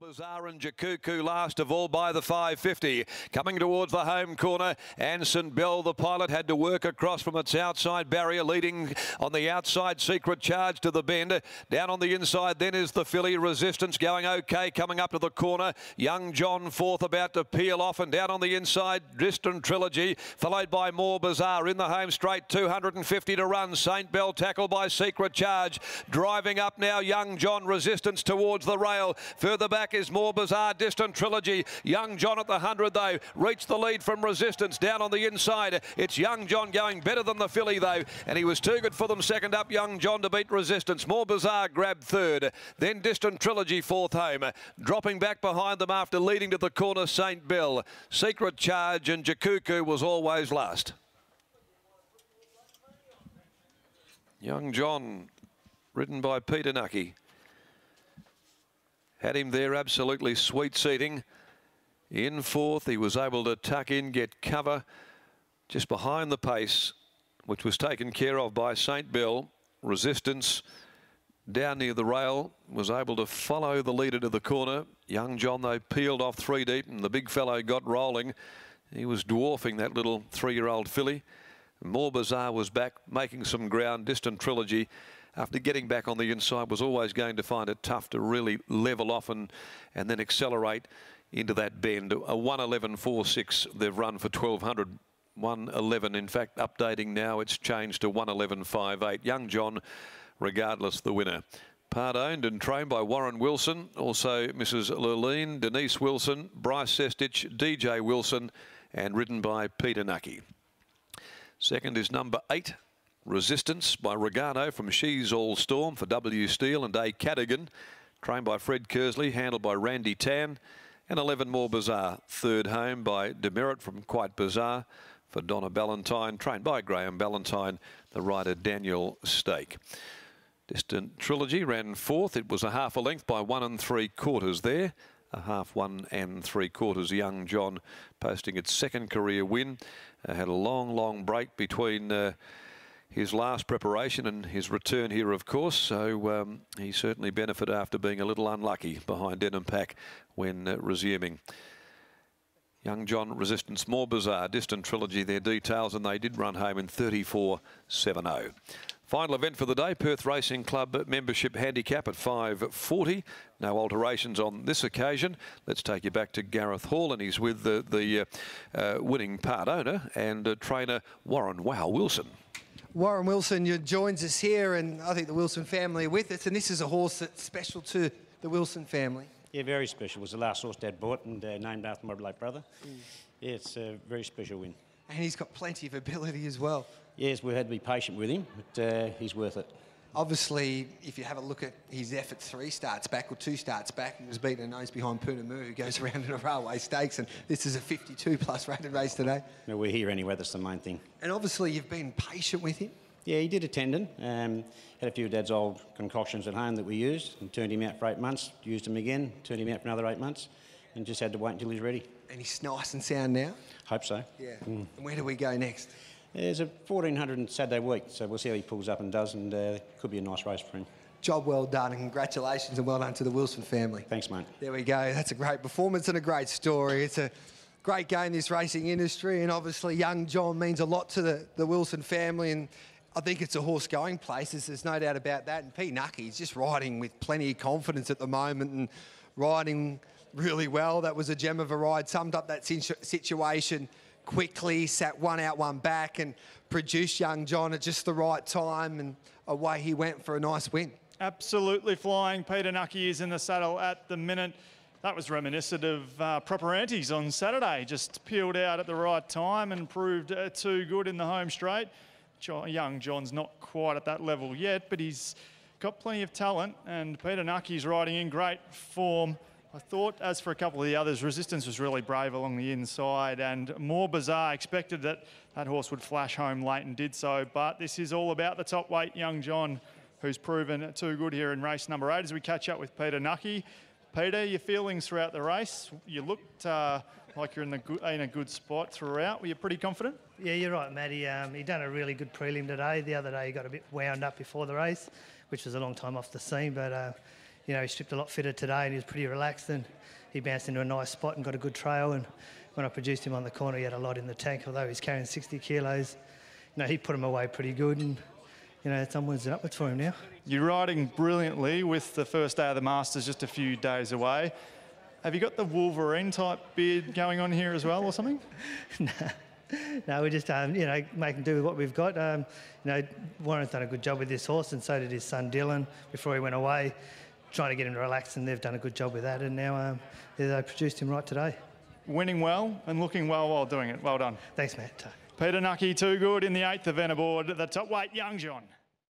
Bazaar and Jakuku last of all by the 550. Coming towards the home corner, Anson Bell, the pilot, had to work across from its outside barrier, leading on the outside. Secret Charge to the bend. Down on the inside then is the filly Resistance, going okay, coming up to the corner. Young John fourth, about to peel off, and down on the inside, Distant Trilogy, followed by More Bazaar in the home straight. 250 to run. St. Bell tackled by Secret Charge. Driving up now, Young John, Resistance towards the rail. Further back is More Bazaar, Distant Trilogy. Young John at the 100 though, reached the lead from Resistance. Down on the inside, it's Young John going better than the filly though, and he was too good for them. Second up, Young John to beat Resistance. More Bazaar grabbed third, then Distant Trilogy fourth home. Dropping back behind them after leading to the corner, St. Bell. Secret Charge and Jakuku was always last. Young John, ridden by Peter Nucky. Had him there, absolutely sweet seating. In fourth, he was able to tuck in, get cover just behind the pace, which was taken care of by St. Bell. Resistance down near the rail, was able to follow the leader to the corner. Young John, though, peeled off three deep, and the big fellow got rolling. He was dwarfing that little three-year-old filly. More Bazaar was back, making some ground. Distant Trilogy, after getting back on the inside, was always going to find it tough to really level off and then accelerate into that bend. A 1:11.46 they've run for 1200. 1:11, in fact, updating now, it's changed to 1:11.58. Young John, regardless, the winner. Part owned and trained by Warren Wilson, also Mrs. Lurleen, Denise Wilson, Bryce Sestich, DJ Wilson, and ridden by Peter Nucky. Second is number 8. Resistance by Regano from She's All Storm for W. Steele and A. Cadigan, trained by Fred Kersley, handled by Randy Tan. And 11 More Bazaar, third home by Demerit from Quite Bizarre for Donna Ballantyne, trained by Graham Ballantyne, the rider Daniel Stake. Distant Trilogy ran fourth. It was a half a length by 1 3/4 there. A half 1 3/4. Young John posting its second career win. Had a long break between his last preparation and his return here, of course, so he certainly benefited after being a little unlucky behind Denham Pack when resuming. Young John, Resistance, More Bazaar, Distant Trilogy, their details, and they did run home in 34.70. Final event for the day, Perth Racing Club membership handicap at 5:40. No alterations on this occasion. Let's take you back to Gareth Hall, and he's with the winning part owner and trainer Warren Wilson. Warren Wilson joins us here, and I think the Wilson family are with us, and this is a horse that's special to the Wilson family. Yeah, very special. It was the last horse Dad bought and named after my late brother. Yeah, it's a very special win. And he's got plenty of ability as well. Yes, we had to be patient with him, but he's worth it. Obviously, if you have a look at his effort 3 starts back or 2 starts back, he was beating a nose behind Poonamoo, who goes around in a railway stakes, and this is a 52+ rated race today. No, we're here anyway, that's the main thing. And obviously you've been patient with him. Yeah, he did a tendon. Had a few of Dad's old concoctions at home that we used, and turned him out for 8 months, used him again, turned him out for another 8 months, and just had to wait until he's ready. And he's nice and sound now? Hope so. Yeah. And where do we go next? There's a 1400 Saturday week, so we'll see how he pulls up and does, and could be a nice race for him. Job well done, and congratulations and well done to the Wilson family. Thanks, mate. There we go. That's a great performance and a great story. It's a great game, this racing industry, and obviously Young John means a lot to the Wilson family, and I think it's a horse going places. There's no doubt about that. And Pete Nucky's just riding with plenty of confidence at the moment and riding really well. That was a gem of a ride. Summed up that situation quickly, sat one out, one back, and produced Young John at just the right time, and away he went for a nice win. Absolutely flying. Peter Nucky is in the saddle at the minute. That was reminiscent of Proper Antes on Saturday. Just peeled out at the right time and proved too good in the home straight. Young John's not quite at that level yet, but he's got plenty of talent, and Peter Nucky's riding in great form. I thought, as for a couple of the others, Resistance was really brave along the inside, and More Bazaar expected that horse would flash home late and did so, but this is all about the top weight Young John, who's proven too good here in race number 8 as we catch up with Peter Nucky. Peter, your feelings throughout the race? You looked like you're in a good spot throughout. Were you pretty confident? Yeah, you're right, Matty. He done a really good prelim today. The other day he got a bit wound up before the race, which was a long time off the scene, but you know, he stripped a lot fitter today and he was pretty relaxed, and he bounced into a nice spot and got a good trail. And when I produced him on the corner, he had a lot in the tank, although he's carrying 60 kilos. You know, he put him away pretty good, and you know, it's onwards and upwards for him now. You're riding brilliantly with the first day of the Masters just a few days away. Have you got the Wolverine-type beard going on here as well or something? No, we're just, you know, making do with what we've got. You know, Warren's done a good job with this horse, and so did his son Dylan before he went away, trying to get him to relax, and they've done a good job with that, and now they produced him right today. Winning well and looking well while doing it. Well done. Thanks, Matt. Peter Nucky, too good in the 8th event aboard the top weight Young John.